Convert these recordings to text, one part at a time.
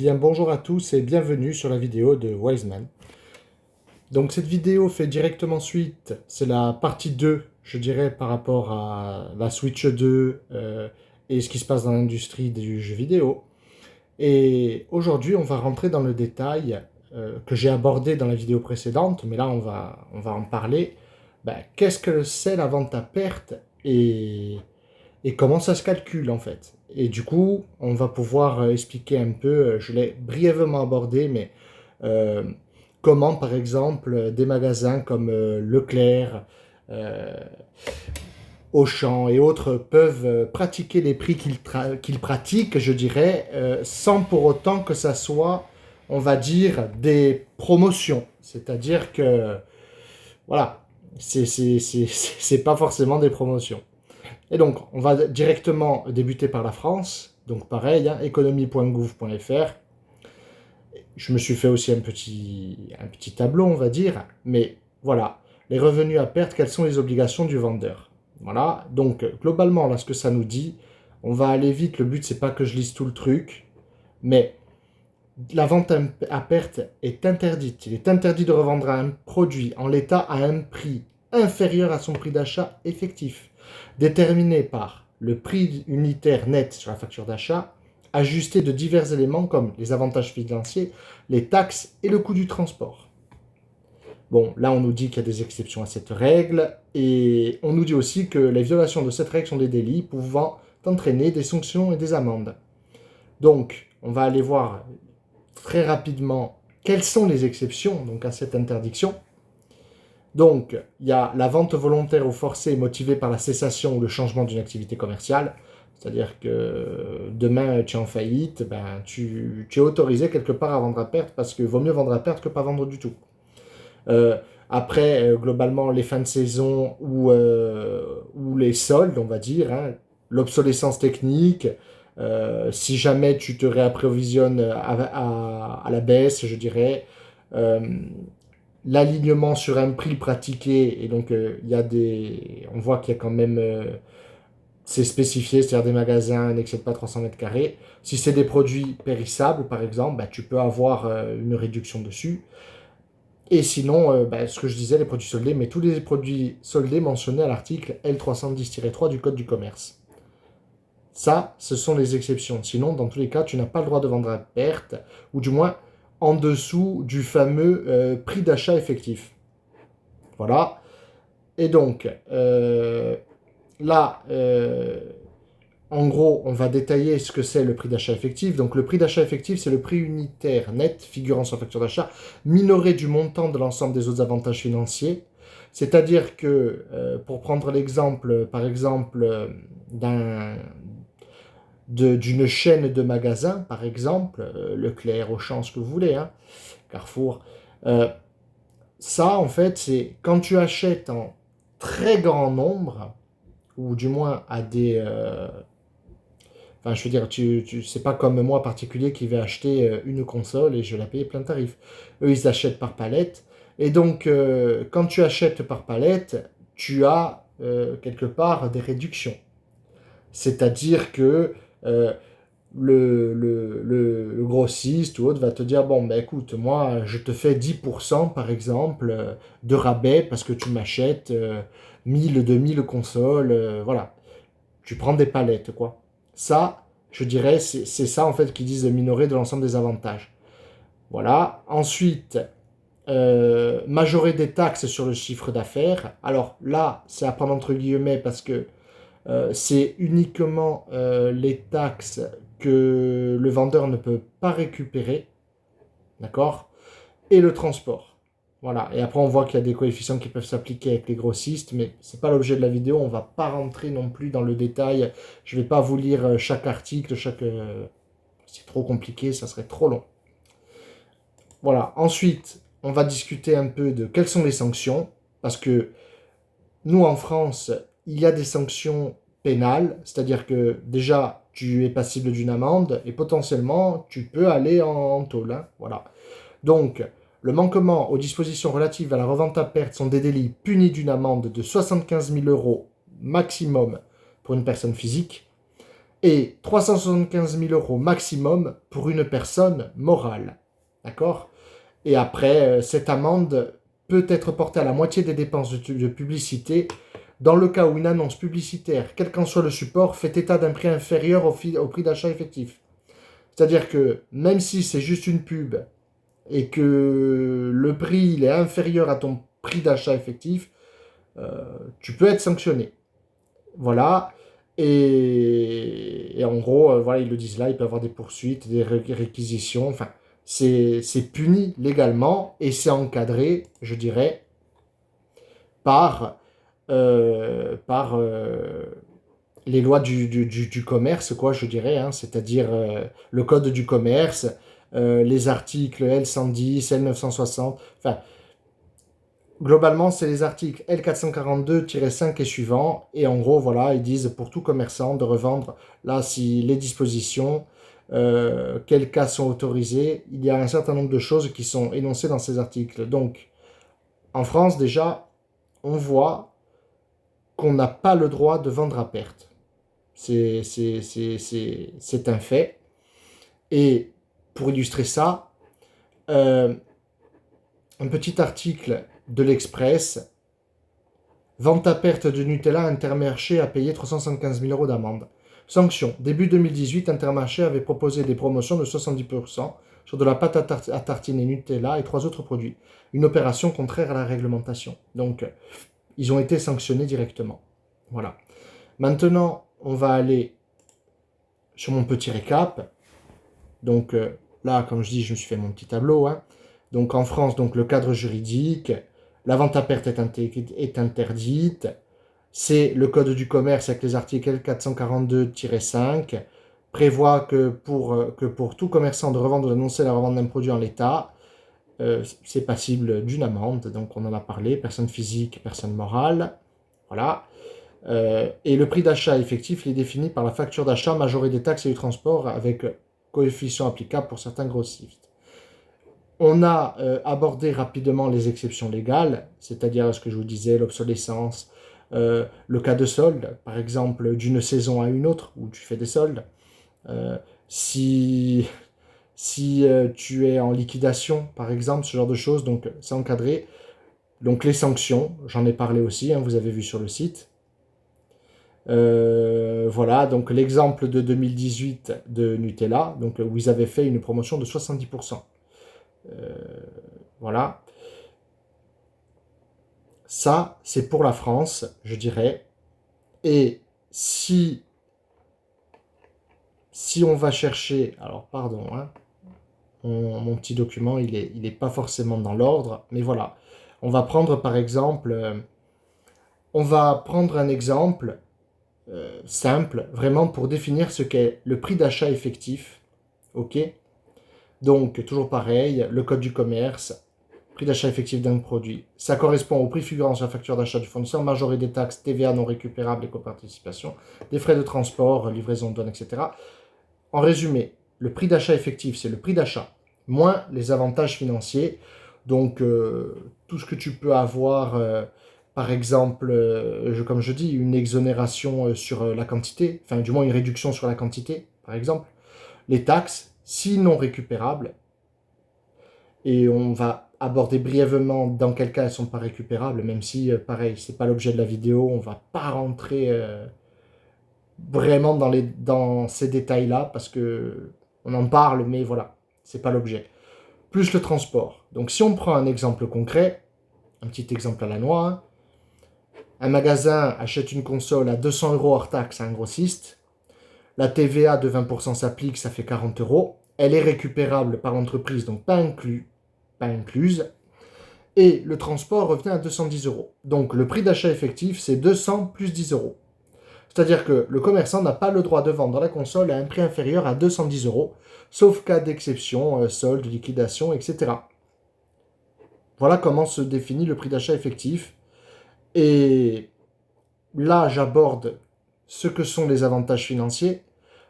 Bien, bonjour à tous et bienvenue sur la vidéo de Wiseman. Donc cette vidéo fait directement suite, c'est la partie 2, je dirais, par rapport à la Switch 2 et ce qui se passe dans l'industrie du jeu vidéo. Et aujourd'hui, on va rentrer dans le détail que j'ai abordé dans la vidéo précédente, mais là, on va en parler. Qu'est-ce que c'est la vente à perte et comment ça se calcule en fait. Et du coup, on va pouvoir expliquer un peu, je l'ai brièvement abordé, mais euh, comment par exemple des magasins comme Leclerc, euh, Auchan et autres peuvent pratiquer les prix qu'ils pratiquent, je dirais, sans pour autant que ça soit, on va dire, des promotions. C'est-à-dire que, voilà, c'est pas forcément des promotions. Et donc, on va directement débuter par la France. Donc, pareil, hein, économie.gouv.fr. Je me suis fait aussi un petit tableau, on va dire. Mais voilà, les revenus à perte, quelles sont les obligations du vendeur? Voilà, donc globalement, là, ce que ça nous dit, on va aller vite. Le but, c'est pas que je lise tout le truc. Mais la vente à perte est interdite. Il est interdit de revendre un produit en l'état à un prix inférieur à son prix d'achat effectif, déterminé par le prix unitaire net sur la facture d'achat, ajusté de divers éléments comme les avantages financiers, les taxes et le coût du transport. Bon, là on nous dit qu'il y a des exceptions à cette règle, et on nous dit aussi que les violations de cette règle sont des délits pouvant entraîner des sanctions et des amendes. Donc, on va aller voir très rapidement quelles sont les exceptions donc, à cette interdiction. Donc, il y a la vente volontaire ou forcée motivée par la cessation ou le changement d'une activité commerciale. C'est-à-dire que demain tu es en faillite, tu es autorisé quelque part à vendre à perte parce que vaut mieux vendre à perte que pas vendre du tout. Après, globalement, les fins de saison ou les soldes, on va dire, hein, l'obsolescence technique, si jamais tu te réapprovisionnes à la baisse, je dirais, euh, l'alignement sur un prix pratiqué, et donc on voit qu'il y a quand même, c'est spécifié, c'est-à-dire des magasins n'excèdent pas 300 mètres carrés. Si c'est des produits périssables, par exemple, tu peux avoir une réduction dessus. Et sinon, ce que je disais, les produits soldés, mais tous les produits soldés mentionnés à l'article L310-3 du Code du commerce. Ça, ce sont les exceptions. Sinon, dans tous les cas, tu n'as pas le droit de vendre à perte, ou du moins en dessous du fameux prix d'achat effectif. Voilà. Et donc, là, en gros, on va détailler ce que c'est le prix d'achat effectif. Donc, le prix d'achat effectif, c'est le prix unitaire net figurant sur la facture d'achat, minoré du montant de l'ensemble des autres avantages financiers. C'est-à-dire que, pour prendre l'exemple, par exemple, d'une chaîne de magasins, par exemple, Leclerc, Auchan, ce que vous voulez, hein, Carrefour, euh, ça, en fait, c'est quand tu achètes en très grand nombre, ou du moins à des, enfin, je veux dire, c'est pas comme moi particulier qui vais acheter une console et je la paye plein tarif. Eux, ils achètent par palette. Et donc, quand tu achètes par palette, tu as quelque part des réductions. C'est-à-dire que euh, le grossiste ou autre va te dire, bon, ben écoute, moi, je te fais 10% par exemple de rabais parce que tu m'achètes 1000, 2000 consoles, voilà. Tu prends des palettes, quoi. Ça, je dirais, c'est ça en fait qu'ils disent minorer de l'ensemble des avantages. Voilà. Ensuite, majorer des taxes sur le chiffre d'affaires. Alors là, c'est à prendre entre guillemets parce que c'est uniquement les taxes que le vendeur ne peut pas récupérer, d'accord? Et le transport. Voilà. Et après, on voit qu'il y a des coefficients qui peuvent s'appliquer avec les grossistes, mais ce n'est pas l'objet de la vidéo. On ne va pas rentrer non plus dans le détail. Je ne vais pas vous lire chaque article, c'est trop compliqué, ça serait trop long. Voilà. Ensuite, on va discuter un peu de quelles sont les sanctions, parce que nous, en France, il y a des sanctions pénales, c'est-à-dire que déjà, tu es passible d'une amende et potentiellement, tu peux aller en tôle. Hein, voilà. Donc, le manquement aux dispositions relatives à la revente à perte sont des délits punis d'une amende de 75 000 € maximum pour une personne physique et 375 000 € maximum pour une personne morale. D'accord ? Et après, cette amende peut être portée à la moitié des dépenses de publicité dans le cas où une annonce publicitaire, quel qu'en soit le support, fait état d'un prix inférieur au prix d'achat effectif. C'est-à-dire que même si c'est juste une pub et que le prix il est inférieur à ton prix d'achat effectif, tu peux être sanctionné. Voilà. Et en gros, voilà, ils le disent là, il peut y avoir des poursuites, des réquisitions. Enfin, c'est puni légalement et c'est encadré, je dirais, par, les lois du commerce, quoi, je dirais, hein, c'est-à-dire le code du commerce, les articles L110, L960, enfin, globalement, c'est les articles L442-5 et suivants, et en gros, voilà, ils disent pour tout commerçant de revendre, là, si les dispositions, quels cas sont autorisés, il y a un certain nombre de choses qui sont énoncées dans ces articles. Donc, en France, déjà, on voit qu'on n'a pas le droit de vendre à perte. C'est un fait. Et pour illustrer ça, un petit article de l'Express, vente à perte de Nutella, Intermarché a payé 375 000 € d'amende. Sanction. Début 2018, Intermarché avait proposé des promotions de 70% sur de la pâte à tartiner Nutella et 3 autres produits. Une opération contraire à la réglementation. Donc, ils ont été sanctionnés directement. Voilà. Maintenant, on va aller sur mon petit récap. Donc là, comme je dis, je me suis fait mon petit tableau. Hein. Donc en France, donc, le cadre juridique, la vente à perte est interdite. C'est le code du commerce avec les articles 442-5 prévoit que pour tout commerçant de revendre ou d'annoncer la revente d'un produit en l'état, c'est passible d'une amende. Donc on en a parlé, personne physique, personne morale. Voilà. Et le prix d'achat effectif il est défini par la facture d'achat majorée des taxes et du transport avec coefficient applicable pour certains grossistes. On a abordé rapidement les exceptions légales, c'est-à-dire ce que je vous disais, l'obsolescence, le cas de solde, par exemple d'une saison à une autre, où tu fais des soldes. Si tu es en liquidation, par exemple, ce genre de choses, donc c'est encadré. Donc les sanctions, j'en ai parlé aussi, hein, vous avez vu sur le site. Voilà, donc l'exemple de 2018 de Nutella, donc, où ils avaient fait une promotion de 70%. Voilà. Ça, c'est pour la France, je dirais. Et si on va chercher... Alors, pardon, hein, mon petit document, il est pas forcément dans l'ordre, mais voilà. On va prendre, par exemple... on va prendre un exemple simple, vraiment pour définir ce qu'est le prix d'achat effectif. Ok ? Donc, toujours pareil, le code du commerce, prix d'achat effectif d'un produit. Ça correspond au prix figurant sur la facture d'achat du fournisseur, majoré des taxes, TVA non récupérables et coparticipation, des frais de transport, livraison, douane, etc. En résumé, le prix d'achat effectif, c'est le prix d'achat, moins les avantages financiers. Donc, tout ce que tu peux avoir, par exemple, comme je dis, une exonération sur la quantité, enfin, du moins une réduction sur la quantité, par exemple. Les taxes, si non récupérables, et on va aborder brièvement dans quel cas elles ne sont pas récupérables, même si, pareil, ce n'est pas l'objet de la vidéo, on ne va pas rentrer vraiment dans ces détails-là, parce que on en parle, mais voilà, ce n'est pas l'objet. Plus le transport. Donc si on prend un exemple concret, un petit exemple à la noix, hein, un magasin achète une console à 200 € hors taxe à un grossiste, la TVA de 20% s'applique, ça fait 40 €, elle est récupérable par l'entreprise, donc pas incluse, et le transport revient à 210 €. Donc le prix d'achat effectif, c'est 200 plus 10 €. C'est-à-dire que le commerçant n'a pas le droit de vendre la console à un prix inférieur à 210 €, sauf cas d'exception, solde, liquidation, etc. Voilà comment se définit le prix d'achat effectif. Et là, j'aborde ce que sont les avantages financiers.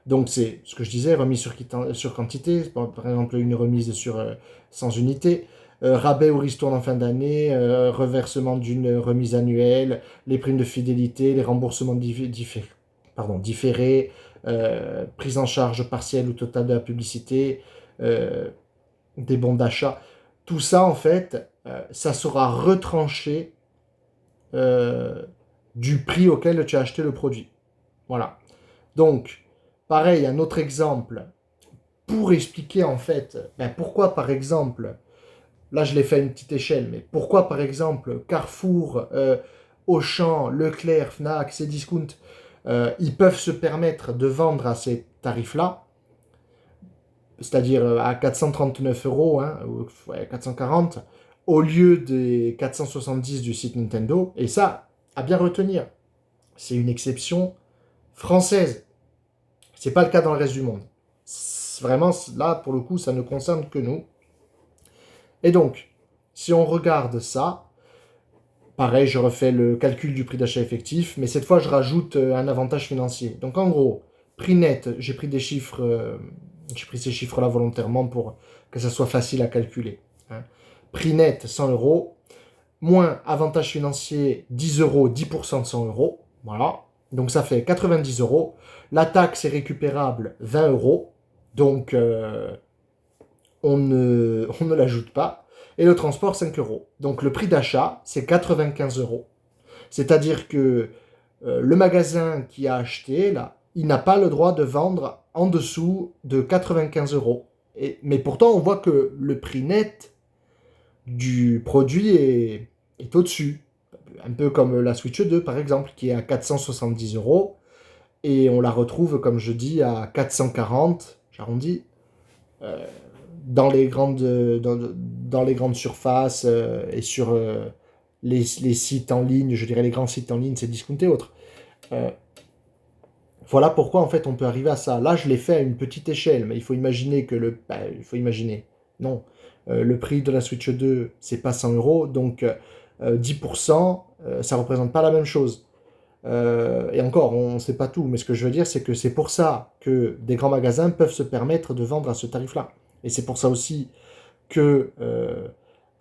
Donc c'est ce que je disais, remise sur quantité, par exemple une remise sur 100 unités, rabais ou ristourne en fin d'année, reversement d'une remise annuelle, les primes de fidélité, les remboursements différés, prise en charge partielle ou totale de la publicité, des bons d'achat. Tout ça, en fait, ça sera retranché du prix auquel tu as acheté le produit. Voilà. Donc, pareil, un autre exemple, pour expliquer en fait pourquoi, par exemple, là je l'ai fait à une petite échelle, mais pourquoi, par exemple, Carrefour, Auchan, Leclerc, Fnac, Cdiscount, ils peuvent se permettre de vendre à ces tarifs-là, c'est-à-dire à 439 euros, hein, ou 440, au lieu des 470 du site Nintendo. Et ça, à bien retenir, c'est une exception française. C'est pas le cas dans le reste du monde. Vraiment, là, pour le coup, ça ne concerne que nous. Et donc, si on regarde ça, pareil, je refais le calcul du prix d'achat effectif, mais cette fois, je rajoute un avantage financier. Donc, en gros, prix net, j'ai pris des chiffres, j'ai pris ces chiffres-là volontairement pour que ça soit facile à calculer. Hein. Prix net, 100 euros, moins avantage financier, 10 euros, 10% de 100 euros. Voilà. Donc, ça fait 90 euros. La taxe est récupérable, 20 euros. Donc, on ne l'ajoute pas. Et le transport, 5 euros. Donc le prix d'achat, c'est 95 euros. C'est-à-dire que le magasin qui a acheté, là, il n'a pas le droit de vendre en dessous de 95 euros. Mais pourtant, on voit que le prix net du produit est au-dessus. Un peu comme la Switch 2, par exemple, qui est à 470 euros. Et on la retrouve, comme je dis, à 440, j'arrondis, dans les grandes surfaces et sur les sites en ligne, je dirais les grands sites en ligne, c'est Discount et autres. Voilà pourquoi en fait on peut arriver à ça. Là je l'ai fait à une petite échelle, mais il faut imaginer que il faut imaginer, non, le prix de la Switch 2 c'est pas 100 euros, donc 10% ça représente pas la même chose. Et encore, on ne sait pas tout, mais ce que je veux dire, c'est que c'est pour ça que des grands magasins peuvent se permettre de vendre à ce tarif-là. Et c'est pour ça aussi que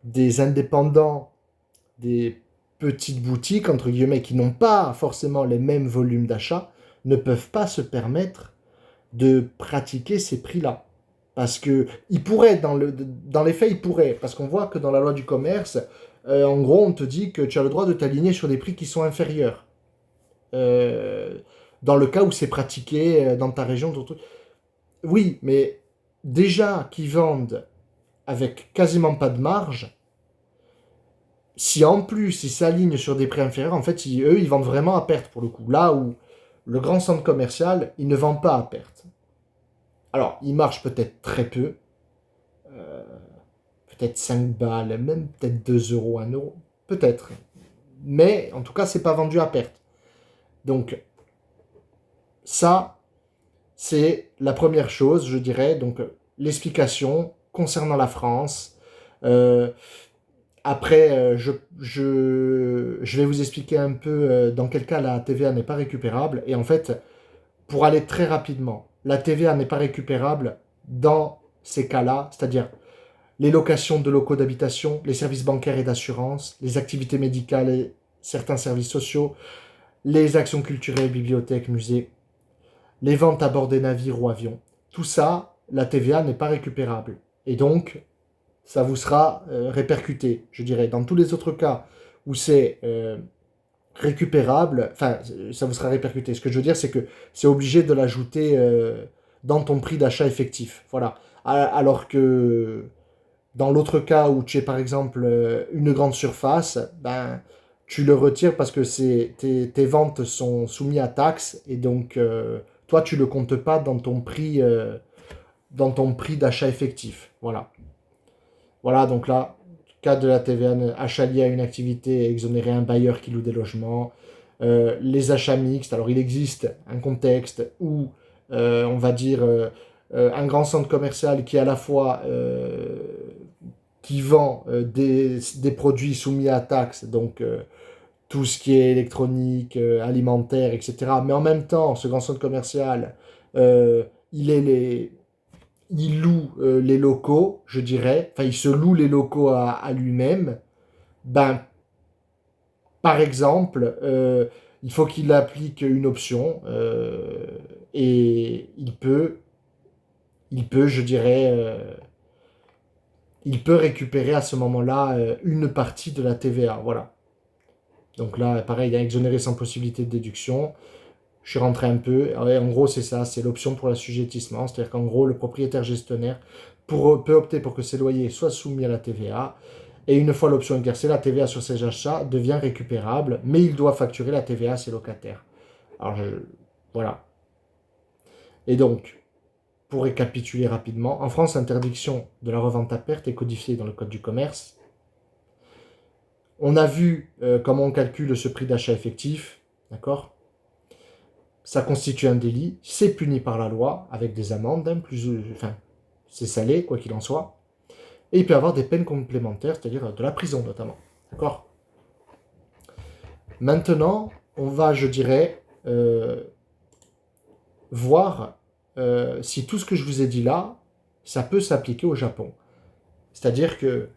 des indépendants, des petites boutiques, entre guillemets, qui n'ont pas forcément les mêmes volumes d'achat, ne peuvent pas se permettre de pratiquer ces prix-là. Parce que ils pourraient, dans les faits, ils pourraient. Parce qu'on voit que dans la loi du commerce, en gros, on te dit que tu as le droit de t'aligner sur des prix qui sont inférieurs. Euh, dans le cas où c'est pratiqué dans ta région. Oui, mais déjà qu'ils vendent avec quasiment pas de marge, si en plus ils s'alignent sur des prix inférieurs, en fait, eux, ils vendent vraiment à perte pour le coup. Là où le grand centre commercial, il ne vend pas à perte. Alors, il marche peut-être très peu, euh, peut-être 5 balles, même peut-être 2 euros, 1 euro, peut-être. Mais en tout cas, c'est pas vendu à perte. Donc, ça, c'est la première chose, je dirais. Donc, l'explication concernant la France. Euh, Après, je vais vous expliquer un peu dans quel cas la TVA n'est pas récupérable. Et en fait, pour aller très rapidement, la TVA n'est pas récupérable dans ces cas-là, c'est-à-dire les locations de locaux d'habitation, les services bancaires et d'assurance, les activités médicales et certains services sociaux, les actions culturelles, bibliothèques, musées, les ventes à bord des navires ou avions. Tout ça, la TVA n'est pas récupérable. Et donc, ça vous sera répercuté, je dirais. Dans tous les autres cas où c'est récupérable, enfin, ça vous sera répercuté. Ce que je veux dire, c'est que c'est obligé de l'ajouter dans ton prix d'achat effectif. Voilà. Alors que dans l'autre cas où tu es par exemple une grande surface, ben, tu le retires parce que tes ventes sont soumises à taxes et donc toi, tu ne le comptes pas dans ton prix d'achat effectif. Voilà. Voilà, donc là, cas de la TVA, achat lié à une activité, exonérer un bailleur qui loue des logements. Les achats mixtes, alors il existe un contexte où, on va dire, un grand centre commercial qui à la fois qui vend des produits soumis à taxes, donc tout ce qui est électronique, alimentaire, etc. Mais en même temps, ce grand centre commercial, euh, il est les, il loue les locaux, je dirais, enfin il se loue les locaux à lui-même, ben par exemple, il faut qu'il applique une option et il peut, je dirais, il peut récupérer à ce moment-là une partie de la TVA. Voilà. Donc là, pareil, il a exonéré sans possibilité de déduction. Je suis rentré un peu. Ouais, en gros, c'est ça, c'est l'option pour l'assujettissement. C'est-à-dire qu'en gros, le propriétaire gestionnaire peut opter pour que ses loyers soient soumis à la TVA. Et une fois l'option exercée, la TVA sur ses achats devient récupérable, mais il doit facturer la TVA à ses locataires. Alors, voilà. Et donc, pour récapituler rapidement, en France, l'interdiction de la revente à perte est codifiée dans le Code du commerce. On a vu comment on calcule ce prix d'achat effectif, d'accord? Ça constitue un délit, c'est puni par la loi, avec des amendes, hein, enfin, c'est salé, quoi qu'il en soit. Et il peut y avoir des peines complémentaires, c'est-à-dire de la prison notamment, d'accord? Maintenant, on va, je dirais, voir si tout ce que je vous ai dit là, ça peut s'appliquer au Japon. C'est-à-dire que,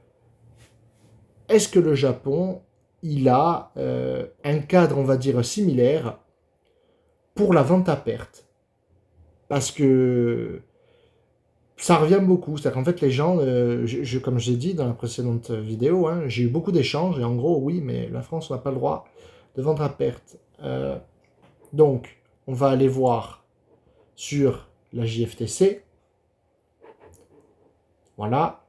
est-ce que le Japon, il a un cadre, on va dire, similaire pour la vente à perte? Parce que ça revient beaucoup. C'est-à-dire qu'en fait, les gens, comme j'ai dit dans la précédente vidéo, hein, j'ai eu beaucoup d'échanges, et en gros, oui, mais la France n'a pas le droit de vendre à perte. Donc, on va aller voir sur la JFTC. Voilà.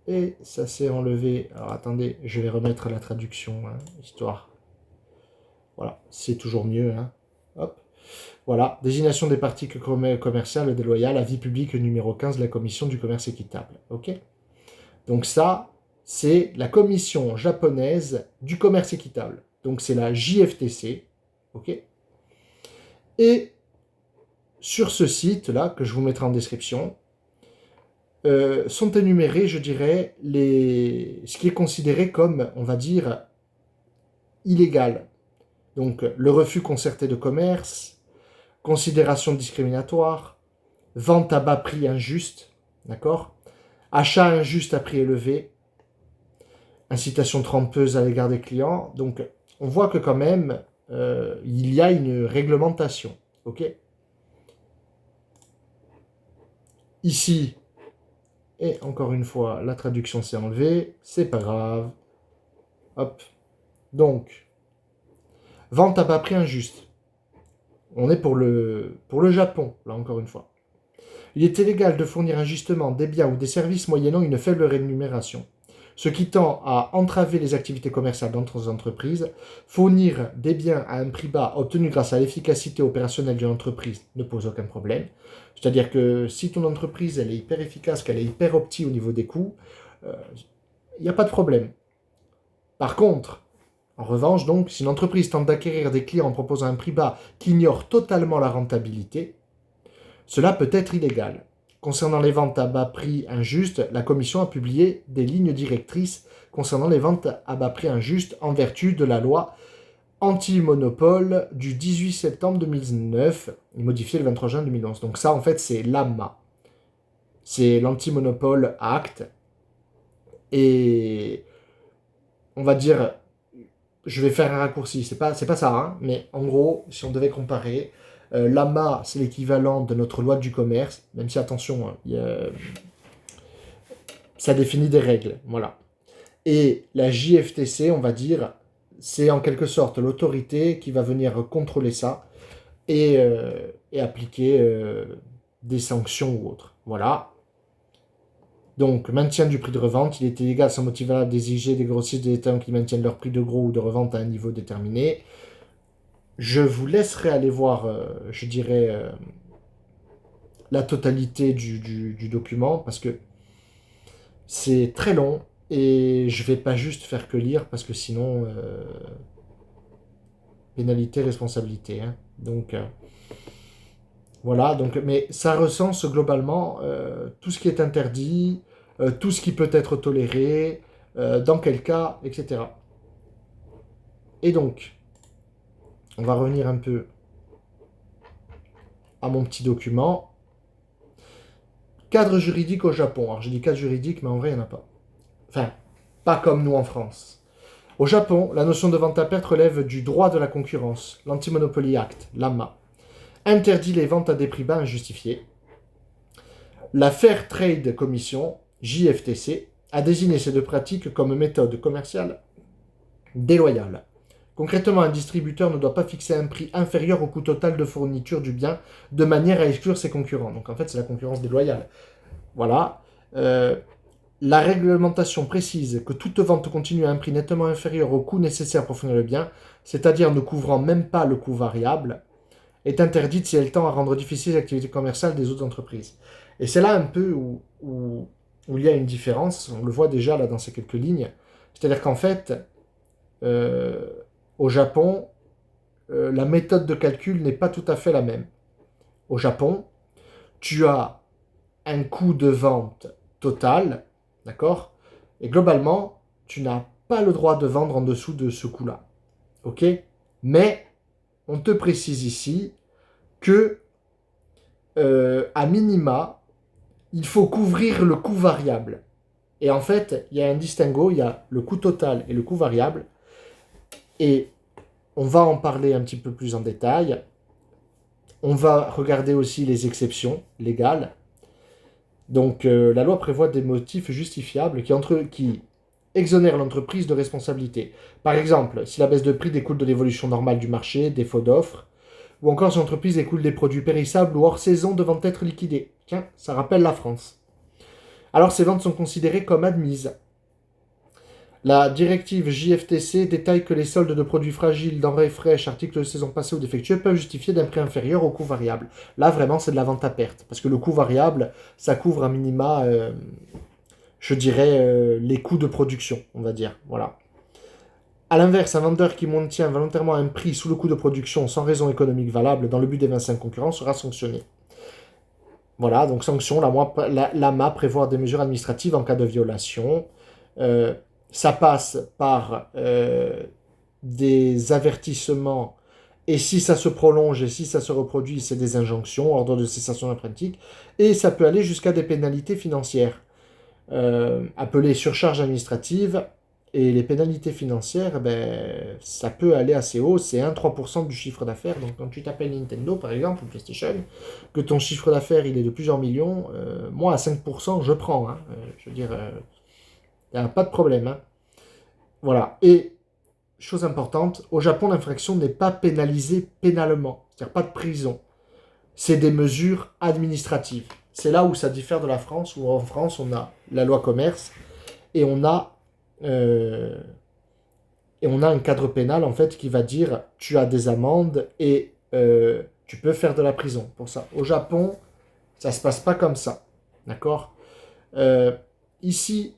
Et ça s'est enlevé. Alors, attendez, je vais remettre la traduction, hein, histoire. Voilà, c'est toujours mieux. Hein. Hop. Voilà, désignation des parties commerciales déloyales, avis public numéro 15 de la Commission du commerce équitable. Ok. Donc ça, c'est la Commission japonaise du commerce équitable. Donc c'est la JFTC. Ok. Et sur ce site-là, que je vous mettrai en description, sont énumérés, je dirais, ce qui est considéré comme, on va dire, illégal. Donc le refus concerté de commerce, considération discriminatoire, vente à bas prix injuste, d'accord? Achat injuste à prix élevé, incitation trompeuse à l'égard des clients. Donc, on voit que quand même, il y a une réglementation, ok? Ici, et encore une fois, la traduction s'est enlevée, c'est pas grave. Hop. Donc, vente à bas prix injuste. On est pour le Japon, là encore une fois. Il est illégal de fournir injustement des biens ou des services moyennant une faible rémunération, ce qui tend à entraver les activités commerciales d'entre entreprises. Fournir des biens à un prix bas obtenu grâce à l'efficacité opérationnelle d'une entreprise ne pose aucun problème. C'est-à-dire que si ton entreprise elle est hyper efficace, qu'elle est hyper opti au niveau des coûts, il n'y a pas de problème. Par contre, en revanche, donc, si une entreprise tente d'acquérir des clients en proposant un prix bas qui ignore totalement la rentabilité, cela peut être illégal. Concernant les ventes à bas prix injustes, la Commission a publié des lignes directrices concernant les ventes à bas prix injustes en vertu de la loi anti-monopole du 18 septembre 2009, modifiée le 23 juin 2011. Donc ça, en fait, c'est l'AMA. C'est l'Anti-Monopole Act. Et on va dire, je vais faire un raccourci, c'est pas ça, hein, mais en gros, si on devait comparer, l'AMA, c'est l'équivalent de notre loi du commerce, même si, attention, hein, ça définit des règles, voilà. Et la JFTC, on va dire, c'est en quelque sorte l'autorité qui va venir contrôler ça et appliquer des sanctions ou autres. Voilà. Donc, maintien du prix de revente, il est illégal sans motif valable d'exiger des grossistes des détaillants qui maintiennent leur prix de gros ou de revente à un niveau déterminé. Je vous laisserai aller voir, je dirais, la totalité du document, parce que c'est très long, et je vais pas juste faire que lire, parce que sinon, pénalité, responsabilité. Hein. Donc, voilà, donc, mais ça recense globalement tout ce qui est interdit, tout ce qui peut être toléré, dans quel cas, etc. Et donc, on va revenir un peu à mon petit document. Cadre juridique au Japon. Alors, j'ai dit cadre juridique, mais en vrai, il n'y en a pas. Enfin, pas comme nous en France. Au Japon, la notion de vente à perte relève du droit de la concurrence, l'Anti-Monopoly Act, l'AMA. interdit les ventes à des prix bas injustifiés. La Fair Trade Commission, JFTC, a désigné ces deux pratiques comme méthode commerciale déloyale. Concrètement, un distributeur ne doit pas fixer un prix inférieur au coût total de fourniture du bien de manière à exclure ses concurrents. Donc en fait, c'est la concurrence déloyale. Voilà. La réglementation précise que toute vente continue à un prix nettement inférieur au coût nécessaire pour fournir le bien, c'est-à-dire ne couvrant même pas le coût variable, est interdite si elle tend à rendre difficile l'activité commerciale des autres entreprises. Et c'est là un peu où il y a une différence, on le voit déjà là dans ces quelques lignes, c'est-à-dire qu'en fait, euh, au Japon, la méthode de calcul n'est pas tout à fait la même. Au Japon, tu as un coût de vente total, d'accord? Et globalement, tu n'as pas le droit de vendre en dessous de ce coût-là. Ok? Mais on te précise ici que, à minima, il faut couvrir le coût variable. Et en fait, il y a un distinguo, il y a le coût total et le coût variable. Et on va en parler un petit peu plus en détail. On va regarder aussi les exceptions légales. Donc, la loi prévoit des motifs justifiables qui exonèrent l'entreprise de responsabilité. Par exemple, si la baisse de prix découle de l'évolution normale du marché, défaut d'offres, ou encore si l'entreprise écoule des produits périssables ou hors saison devant être liquidés. Tiens, ça rappelle la France. Alors ces ventes sont considérées comme admises. La directive JFTC détaille que les soldes de produits fragiles, denrées fraîches, articles de saison passée ou défectueux peuvent justifier d'un prix inférieur au coût variable. Là, vraiment, c'est de la vente à perte. Parce que le coût variable, ça couvre à minima, je dirais, les coûts de production, on va dire. Voilà. A l'inverse, un vendeur qui maintient volontairement un prix sous le coût de production sans raison économique valable dans le but d'évincer un concurrent sera sanctionné. Voilà, donc sanction, l'AMA prévoit des mesures administratives en cas de violation. Ça passe par des avertissements, et si ça se prolonge et si ça se reproduit, c'est des injonctions, ordre de cessation de la pratique, et ça peut aller jusqu'à des pénalités financières, appelées surcharges administratives, et les pénalités financières, ben, ça peut aller assez haut, c'est 1-3% du chiffre d'affaires. Donc quand tu t'appelles Nintendo par exemple, ou PlayStation, que ton chiffre d'affaires il est de plusieurs millions, moi à 5% je prends, hein. Je veux dire, il n'y a pas de problème. Hein. Voilà. Et chose importante, au Japon l'infraction n'est pas pénalisée pénalement, c'est-à-dire pas de prison. C'est des mesures administratives. C'est là où ça diffère de la France, où en France on a la loi commerce et on a un cadre pénal en fait qui va dire tu as des amendes et tu peux faire de la prison pour ça. Au Japon, ça se passe pas comme ça, d'accord. Ici,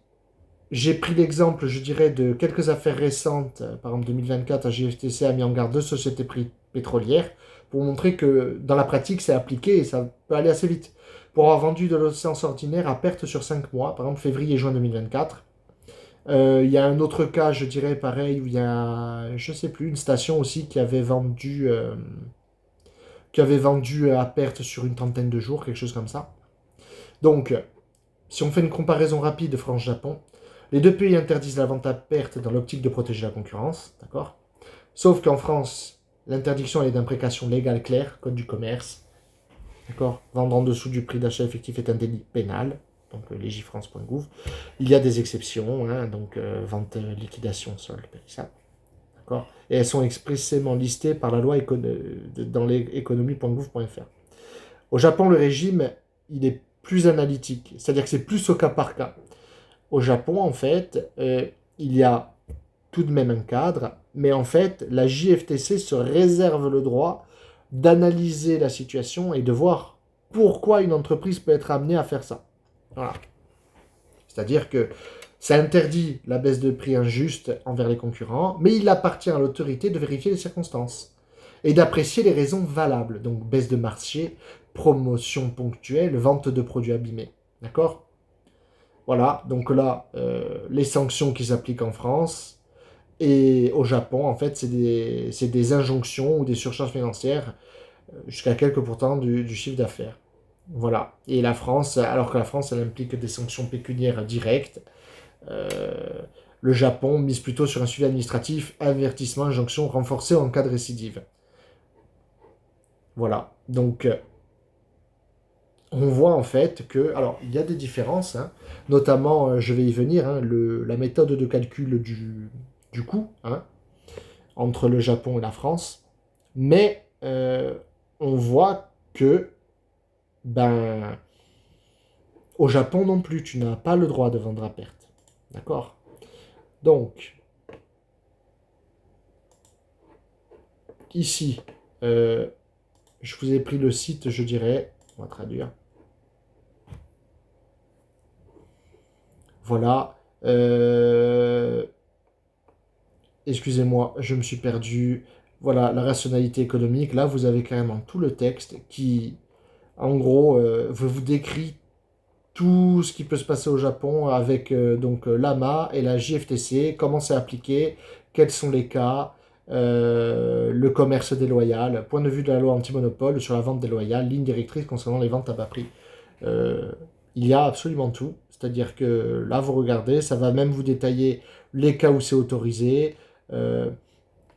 j'ai pris l'exemple, je dirais, de quelques affaires récentes. Par exemple, 2024, la JFTC a mis en garde deux sociétés pétrolières pour montrer que dans la pratique, c'est appliqué et ça peut aller assez vite. Pour avoir vendu de l'essence ordinaire à perte sur 5 mois, par exemple février et juin 2024. Il y a un autre cas, je dirais, pareil, où il y a, je sais plus, une station aussi qui avait vendu à perte sur une trentaine de jours, quelque chose comme ça. Donc, si on fait une comparaison rapide France-Japon, les deux pays interdisent la vente à perte dans l'optique de protéger la concurrence, d'accord. Sauf qu'en France, l'interdiction est d'imprécation légale claire, code du commerce, d'accord. Vendre en dessous du prix d'achat effectif est un délit pénal, donc legifrance.gouv. Il y a des exceptions, hein, donc vente, liquidation, solde, périssable, d'accord. Et elles sont expressément listées par la loi dans l'économie.gouv.fr. Au Japon, le régime, il est plus analytique, c'est-à-dire que c'est plus au cas par cas. Au Japon, en fait, il y a tout de même un cadre, mais en fait, la JFTC se réserve le droit d'analyser la situation et de voir pourquoi une entreprise peut être amenée à faire ça. Voilà. C'est-à-dire que ça interdit la baisse de prix injuste envers les concurrents, mais il appartient à l'autorité de vérifier les circonstances et d'apprécier les raisons valables. Donc baisse de marché, promotion ponctuelle, vente de produits abîmés. D'accord ? Voilà, donc là, les sanctions qui s'appliquent en France et au Japon, en fait, c'est des injonctions ou des surcharges financières jusqu'à quelques pourcents du chiffre d'affaires. Voilà. Et la France, alors que la France, elle implique des sanctions pécuniaires directes, euh, le Japon mise plutôt sur un suivi administratif, avertissement, injonction renforcée en cas de récidive. Voilà. Donc, on voit en fait que, alors, il y a des différences, hein, notamment, je vais y venir, hein, la méthode de calcul du coût, hein, entre le Japon et la France, mais on voit que, ben, au Japon non plus, tu n'as pas le droit de vendre à perte. D'accord? Donc, ici, euh, je vous ai pris le site, je dirais, on va traduire. Voilà. Excusez-moi, je me suis perdu. Voilà, la rationalité économique. Là, vous avez carrément tout le texte qui, en gros, vous décrit tout ce qui peut se passer au Japon avec donc l'AMA et la JFTC, comment c'est appliqué, quels sont les cas, le commerce déloyal, point de vue de la loi anti-monopole sur la vente déloyale, ligne directrice concernant les ventes à bas prix. Euh, il y a absolument tout, c'est-à-dire que là vous regardez, ça va même vous détailler les cas où c'est autorisé, euh,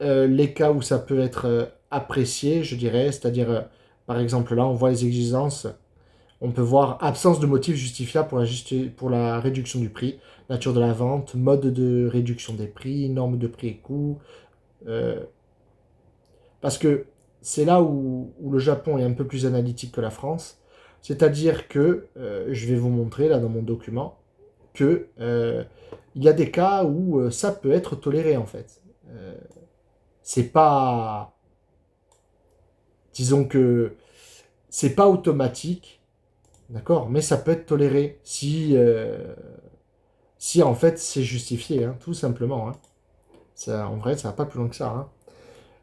les cas où ça peut être apprécié, je dirais, c'est-à-dire par exemple là on voit les exigences. On peut voir absence de motif justifiable pour la réduction du prix, nature de la vente, mode de réduction des prix, normes de prix et coûts. euh, parce que c'est là où le Japon est un peu plus analytique que la France. C'est-à-dire que, je vais vous montrer là dans mon document, que il y a des cas où ça peut être toléré en fait. Euh, c'est pas, disons que c'est pas automatique, d'accord, mais ça peut être toléré si en fait c'est justifié, hein, tout simplement. Hein. Ça, en vrai, ça va pas plus loin que ça. Hein.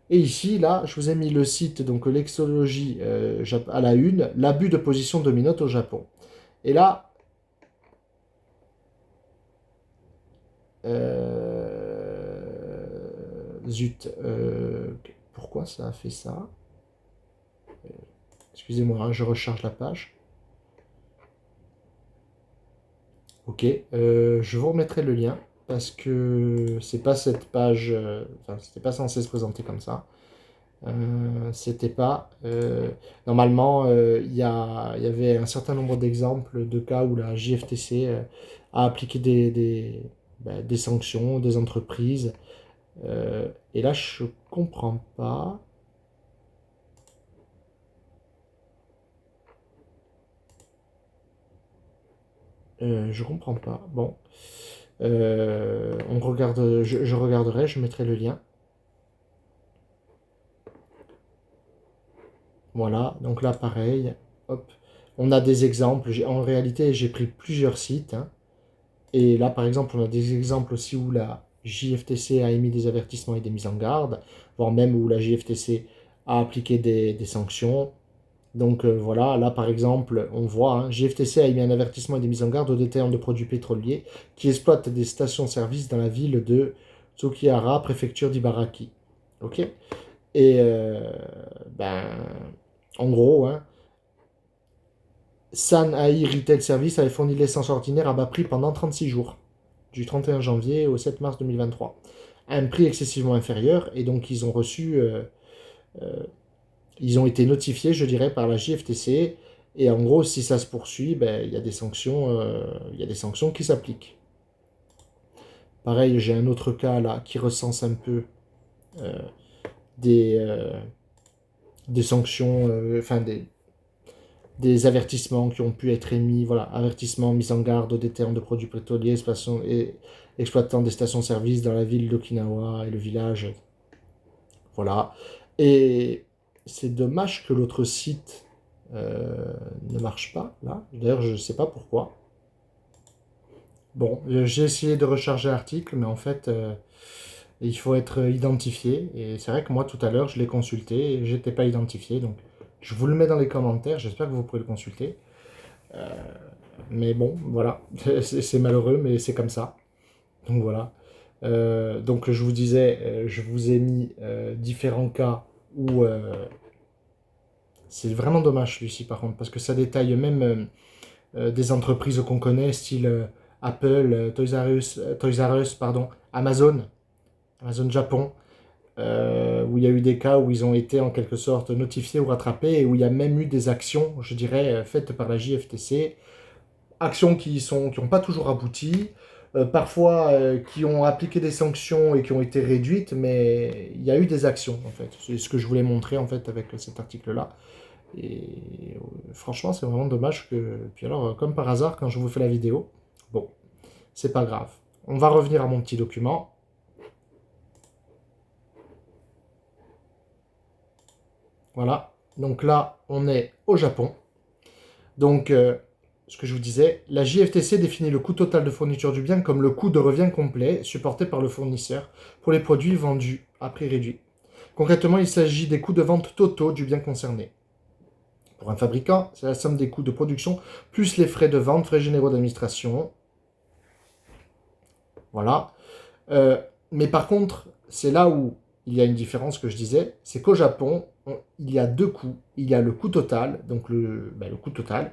Et ici, là, je vous ai mis le site, donc l'exologie à la une, l'abus de position dominante au Japon. Et là, zut, pourquoi ça a fait ça? Excusez-moi, hein, je recharge la page. Ok, je vous remettrai le lien parce que c'est pas cette page, enfin, c'était pas censé se présenter comme ça. C'était pas. Normalement, il y avait un certain nombre d'exemples de cas où la JFTC a appliqué des sanctions, des entreprises. Et là, je comprends pas. Je comprends pas. Bon, on regarde. Je regarderai. Je mettrai le lien. Voilà. Donc là, pareil. Hop. On a des exemples. En réalité, j'ai pris plusieurs sites. Hein. Et là, par exemple, on a des exemples aussi où la JFTC a émis des avertissements et des mises en garde, voire même où la JFTC a appliqué des sanctions. Donc voilà, là par exemple, on voit, hein, JFTC a émis un avertissement et des mises en garde aux détaillants de produits pétroliers qui exploitent des stations-service dans la ville de Tsukihara, préfecture d'Ibaraki. Ok. Et ben, en gros, hein, San Ai Retail Service avait fourni l'essence ordinaire à bas prix pendant 36 jours, du 31 janvier au 7 mars 2023. À un prix excessivement inférieur, et donc ils ont reçu, ils ont été notifiés, je dirais, par la JFTC, et en gros, si ça se poursuit, ben, il y a des sanctions qui s'appliquent. Pareil, j'ai un autre cas là qui recense un peu euh, des, euh, des sanctions, enfin des avertissements qui ont pu être émis, voilà, avertissements, mise en garde aux détaillants de produits pétroliers, et exploitant des stations-service dans la ville d'Okinawa et le village, voilà. Et c'est dommage que l'autre site ne marche pas, là. D'ailleurs, je ne sais pas pourquoi. Bon, j'ai essayé de recharger l'article, mais en fait, il faut être identifié. Et c'est vrai que moi, tout à l'heure, je l'ai consulté et j'étais pas identifié. Donc, je vous le mets dans les commentaires. J'espère que vous pourrez le consulter. Euh, mais bon, voilà. C'est malheureux, mais c'est comme ça. Donc, voilà. Donc, je vous disais, je vous ai mis différents cas où c'est vraiment dommage celui-ci, par contre, parce que ça détaille même des entreprises qu'on connaît, style Apple, Toys R Us, pardon, Amazon, Amazon Japon. où il y a eu des cas où ils ont été en quelque sorte notifiés ou rattrapés, et où il y a même eu des actions, je dirais, faites par la JFTC, actions qui n'ont pas toujours abouti, parfois qui ont appliqué des sanctions et qui ont été réduites, mais il y a eu des actions, en fait. C'est ce que je voulais montrer, en fait, avec cet article-là. Et franchement, c'est vraiment dommage que... Puis alors, comme par hasard, quand je vous fais la vidéo, bon, c'est pas grave. On va revenir à mon petit document. Voilà. Donc là, on est au Japon. Donc, ce que je vous disais, la JFTC définit le coût total de fourniture du bien comme le coût de revient complet supporté par le fournisseur pour les produits vendus à prix réduit. Concrètement, il s'agit des coûts de vente totaux du bien concerné. Pour un fabricant, c'est la somme des coûts de production plus les frais de vente, frais généraux d'administration. Voilà. Mais par contre, c'est là où il y a une différence que je disais, c'est qu'au Japon, il y a deux coûts. Il y a le coût total, donc le coût total,